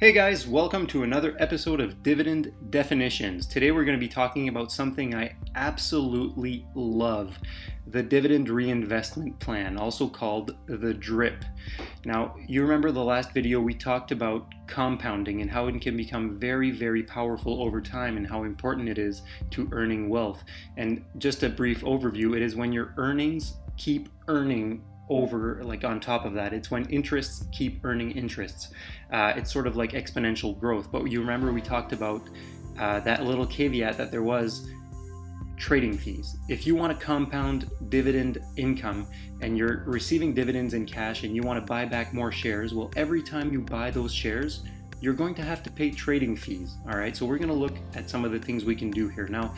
Hey guys, welcome to another episode of Dividend Definitions. Today we're going to be talking about something I absolutely love, the Dividend Reinvestment Plan, also called the DRIP. Now, you remember the last video we talked about compounding and how it can become very, very powerful over time and how important it is to earning wealth. And just a brief overview, it is when your earnings keep earning over, like on top of that. It's when interests keep earning interests. It's sort of like exponential growth. But you remember we talked about that little caveat that there was trading fees. If you want to compound dividend income and you're receiving dividends in cash and you want to buy back more shares, well, every time you buy those shares, you're going to have to pay trading fees. All right, so we're going to look at some of the things we can do here. Now,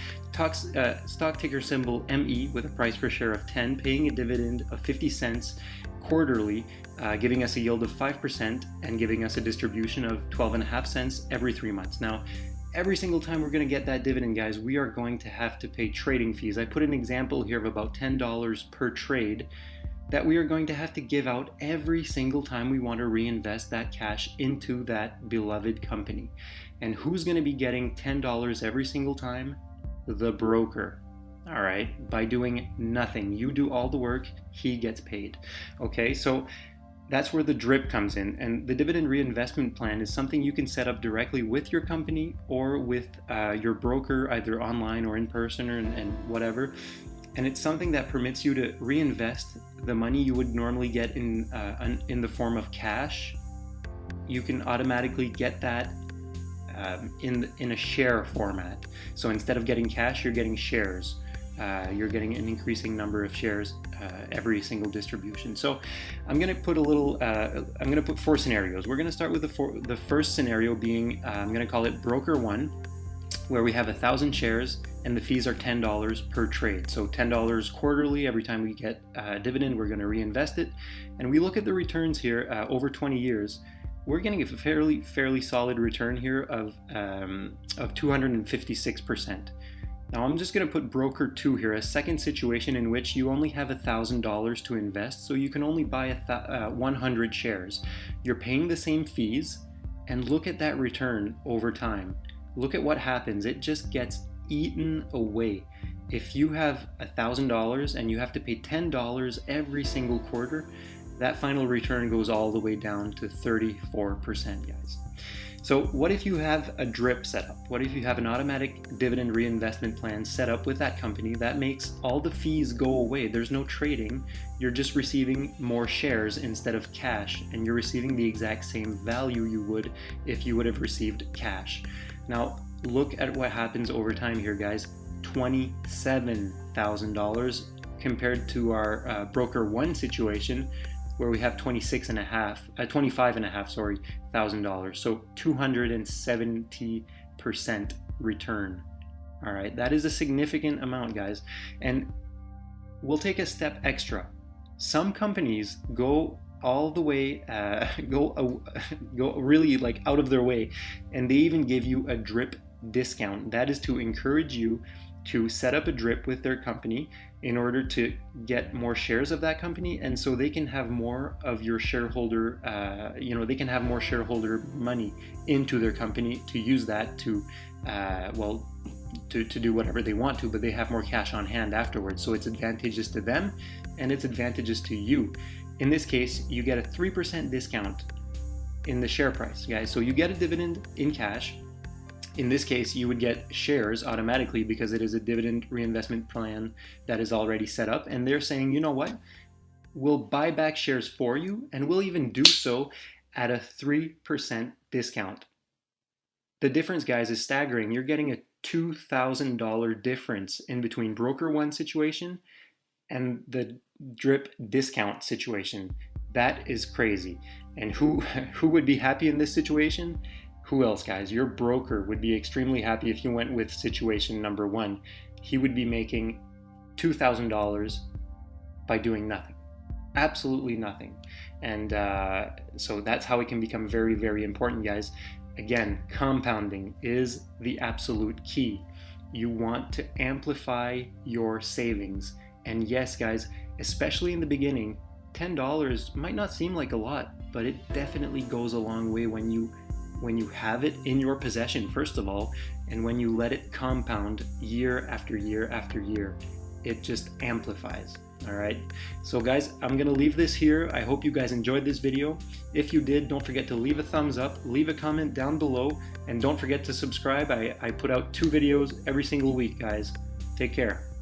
stock ticker symbol ME with a price per share of 10, paying a dividend of 50 cents quarterly, giving us a yield of 5% and giving us a distribution of 12.5 cents every 3 months. Now, every single time we're going to get that dividend, guys, we are going to have to pay trading fees. I put an example here of about $10 per trade that we are going to have to give out every single time we want to reinvest that cash into that beloved company. And who's going to be getting $10 every single time? The broker. All right, by doing nothing. You do all the work, he gets paid. Okay, so that's where the DRIP comes in. And the dividend reinvestment plan is something you can set up directly with your company or with your broker, either online or in person and whatever. And it's something that permits you to reinvest the money you would normally get in the form of cash. You can automatically get that in a share format. So instead of getting cash, you're getting shares. You're getting an increasing number of shares every single distribution. So I'm going to put I'm going to put 4 scenarios. We're going to start with the first scenario being, I'm going to call it broker 1, where we have 1,000 shares and the fees are $10 per trade. So $10 quarterly. Every time we get a dividend, we're going to reinvest it. And we look at the returns here over 20 years. We're getting a fairly solid return here of 256%. Now I'm just going to put broker 2 here, a second situation in which you only have $1,000 to invest, so you can only buy 100 shares. You're paying the same fees, and look at that return over time. Look at what happens. It just gets eaten away. If you have $1,000 and you have to pay $10 every single quarter, that final return goes all the way down to 34%, guys. So what if you have a DRIP set up? What if you have an automatic dividend reinvestment plan set up with that company that makes all the fees go away? There's no trading. You're just receiving more shares instead of cash, and you're receiving the exact same value you would if you would have received cash. Now, look at what happens over time here, guys. $27,000 compared to our broker 1 situation, where we have $25,500, so $270% return. All right, that is a significant amount, guys. And we'll take a step extra. Some companies go all the way, go really like out of their way, and they even give you a DRIP discount. That is to encourage you to set up a DRIP with their company in order to get more shares of that company, and so they can have more of your shareholder, they can have more shareholder money into their company to use that to do whatever they want to, but they have more cash on hand afterwards. So it's advantageous to them and it's advantageous to you. In this case, you get a 3% discount in the share price, guys. So you get a dividend in cash. In this case, you would get shares automatically because it is a dividend reinvestment plan that is already set up. And they're saying, you know what? We'll buy back shares for you, and we'll even do so at a 3% discount. The difference, guys, is staggering. You're getting a $2,000 difference in between broker 1 situation and the DRIP discount situation. That is crazy. And who would be happy in this situation? Who else, guys? Your broker would be extremely happy if you went with situation number 1. He would be making $2,000 by doing nothing. Absolutely nothing. And so that's how it can become very, very important, guys. Again, compounding is the absolute key. You want to amplify your savings. And yes, guys, especially in the beginning, $10 might not seem like a lot, but it definitely goes a long way when you when you have it in your possession, first of all, and when you let it compound year after year after year, it just amplifies. All right, so guys, I'm gonna leave this here. I hope you guys enjoyed this video. If you did, don't forget to leave a thumbs up, leave a comment down below, and don't forget to subscribe. I put out 2 videos every single week, guys. Take care.